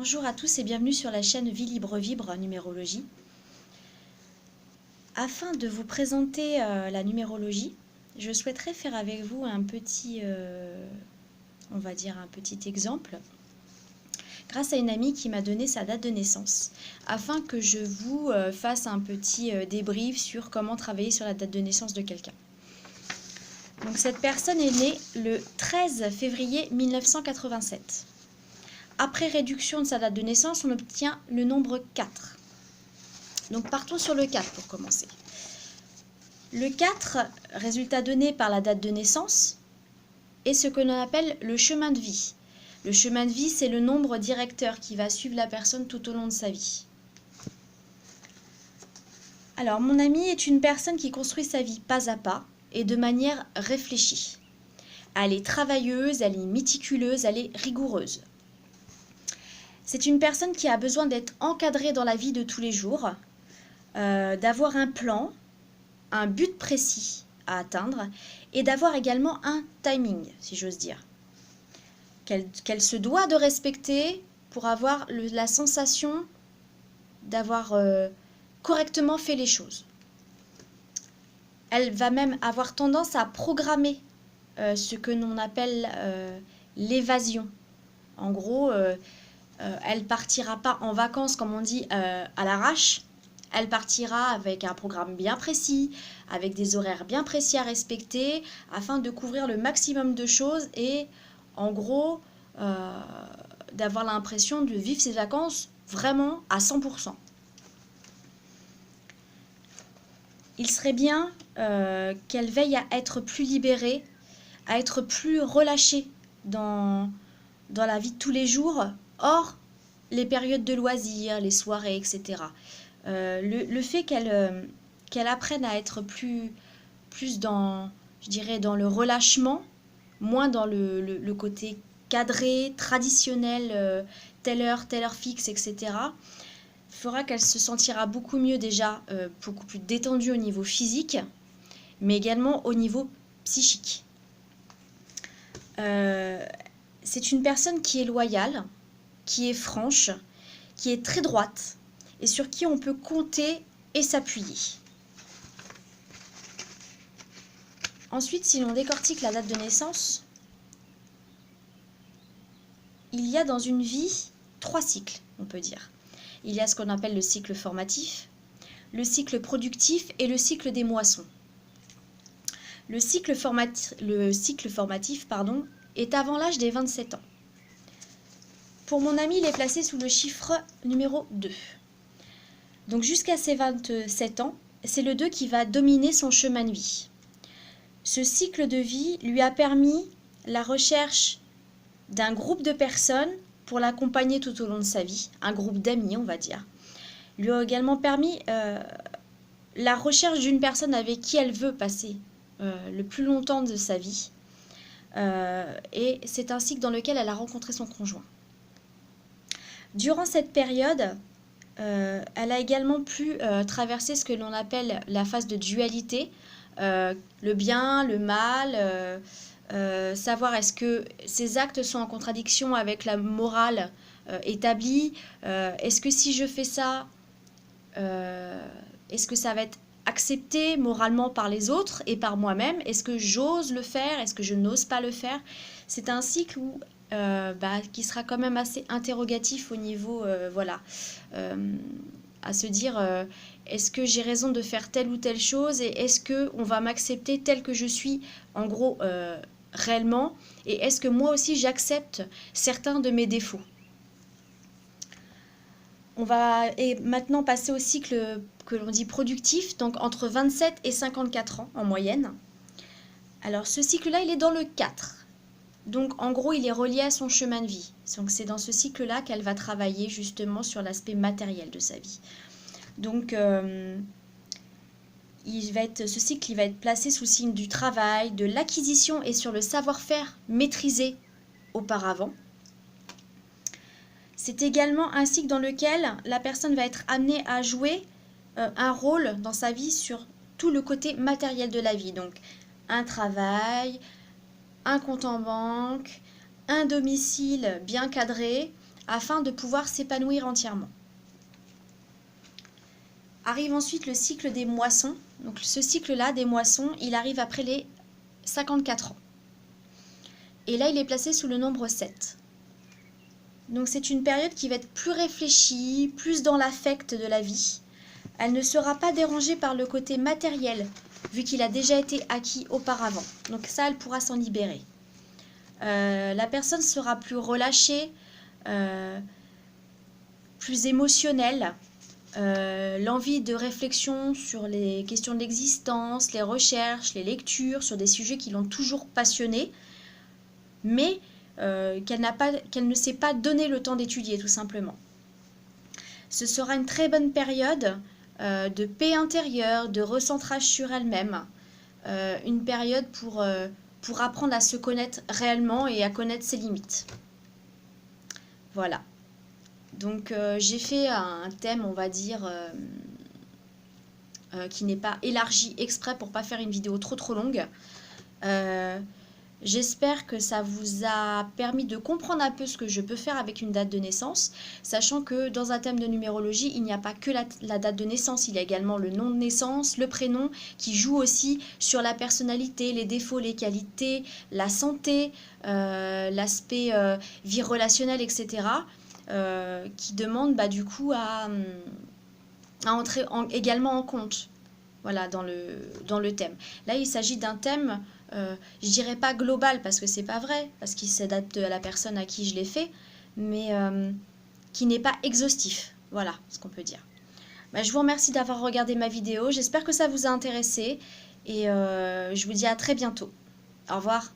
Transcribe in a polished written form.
Bonjour à tous et bienvenue sur la chaîne Vie Libre Vibre Numérologie. Afin de vous présenter la numérologie, je souhaiterais faire avec vous un petit, on va dire un petit exemple, grâce à une amie qui m'a donné sa date de naissance, afin que je vous fasse un petit débrief sur comment travailler sur la date de naissance de quelqu'un. Donc cette personne est née le 13 février 1987. Après réduction de sa date de naissance, on obtient le nombre 4. Donc partons sur le 4 pour commencer. Le 4, résultat donné par la date de naissance, est ce que l'on appelle le chemin de vie. Le chemin de vie, c'est le nombre directeur qui va suivre la personne tout au long de sa vie. Alors, mon amie est une personne qui construit sa vie pas à pas et de manière réfléchie. Elle est travailleuse, elle est méticuleuse, elle est rigoureuse. C'est une personne qui a besoin d'être encadrée dans la vie de tous les jours, d'avoir un plan, un but précis à atteindre et d'avoir également un timing, si j'ose dire, qu'elle se doit de respecter pour avoir la sensation d'avoir correctement fait les choses. Elle va même avoir tendance à programmer ce que l'on appelle l'évasion. En gros, elle partira pas en vacances, comme on dit, à l'arrache. Elle partira avec un programme bien précis, avec des horaires bien précis à respecter, afin de couvrir le maximum de choses et, en gros, d'avoir l'impression de vivre ses vacances vraiment à 100%. Il serait bien qu'elle veille à être plus libérée, à être plus relâchée dans la vie de tous les jours, hors les périodes de loisirs, les soirées, etc. Le fait qu'elle apprenne à être plus dans, je dirais, dans le relâchement, moins dans le côté cadré, traditionnel, telle heure fixe, etc., fera qu'elle se sentira beaucoup mieux déjà, beaucoup plus détendue au niveau physique, mais également au niveau psychique. C'est une personne qui est loyale, qui est franche, qui est très droite et sur qui on peut compter et s'appuyer. Ensuite, si l'on décortique la date de naissance, il y a dans une vie 3 cycles, on peut dire. Il y a ce qu'on appelle le cycle formatif, le cycle productif et le cycle des moissons. Le cycle formatif, est avant l'âge des 27 ans. Pour mon ami, il est placé sous le chiffre numéro 2. Donc jusqu'à ses 27 ans, c'est le 2 qui va dominer son chemin de vie. Ce cycle de vie lui a permis la recherche d'un groupe de personnes pour l'accompagner tout au long de sa vie, un groupe d'amis, on va dire. Lui a également permis la recherche d'une personne avec qui elle veut passer le plus longtemps de sa vie. Et c'est un cycle dans lequel elle a rencontré son conjoint. Durant cette période, elle a également pu traverser ce que l'on appelle la phase de dualité, le bien, le mal, savoir est-ce que ces actes sont en contradiction avec la morale établie, est-ce que si je fais ça, est-ce que ça va être accepté moralement par les autres et par moi-même, est-ce que j'ose le faire, est-ce que je n'ose pas le faire. C'est un cycle où qui sera quand même assez interrogatif au niveau, à se dire est-ce que j'ai raison de faire telle ou telle chose et est-ce qu'on va m'accepter tel que je suis, en gros, réellement, et est-ce que moi aussi j'accepte certains de mes défauts. On va maintenant passer au cycle que l'on dit productif, donc entre 27 et 54 ans en moyenne. Alors ce cycle-là, il est dans le 4. Donc, en gros, il est relié à son chemin de vie. Donc, c'est dans ce cycle-là qu'elle va travailler justement sur l'aspect matériel de sa vie. Donc, ce cycle il va être placé sous le signe du travail, de l'acquisition et sur le savoir-faire maîtrisé auparavant. C'est également un cycle dans lequel la personne va être amenée à jouer un rôle dans sa vie sur tout le côté matériel de la vie. Donc, un travail, un compte en banque, un domicile bien cadré, afin de pouvoir s'épanouir entièrement. Arrive ensuite le cycle des moissons. Donc ce cycle-là des moissons, il arrive après les 54 ans. Et là, il est placé sous le nombre 7. Donc c'est une période qui va être plus réfléchie, plus dans l'affect de la vie. Elle ne sera pas dérangée par le côté matériel, vu qu'il a déjà été acquis auparavant. Donc ça, elle pourra s'en libérer. La personne sera plus relâchée, plus émotionnelle. L'envie de réflexion sur les questions de l'existence, les recherches, les lectures, sur des sujets qui l'ont toujours passionnée, mais qu'elle ne s'est pas donné le temps d'étudier, tout simplement. Ce sera une très bonne période de paix intérieure, de recentrage sur elle-même, une période pour apprendre à se connaître réellement et à connaître ses limites. Voilà. Donc j'ai fait un thème, on va dire, qui n'est pas élargi exprès pour pas faire une vidéo trop longue. J'espère que ça vous a permis de comprendre un peu ce que je peux faire avec une date de naissance, sachant que dans un thème de numérologie, il n'y a pas que la date de naissance, il y a également le nom de naissance, le prénom, qui joue aussi sur la personnalité, les défauts, les qualités, la santé, l'aspect vie relationnelle, etc., qui demande du coup à entrer également en compte, voilà, dans le thème. Là, il s'agit d'un thème, je dirais pas global parce que c'est pas vrai, parce qu'il s'adapte à la personne à qui je l'ai fait, mais qui n'est pas exhaustif. Voilà ce qu'on peut dire. Je vous remercie d'avoir regardé ma vidéo. J'espère que ça vous a intéressé et je vous dis à très bientôt. Au revoir.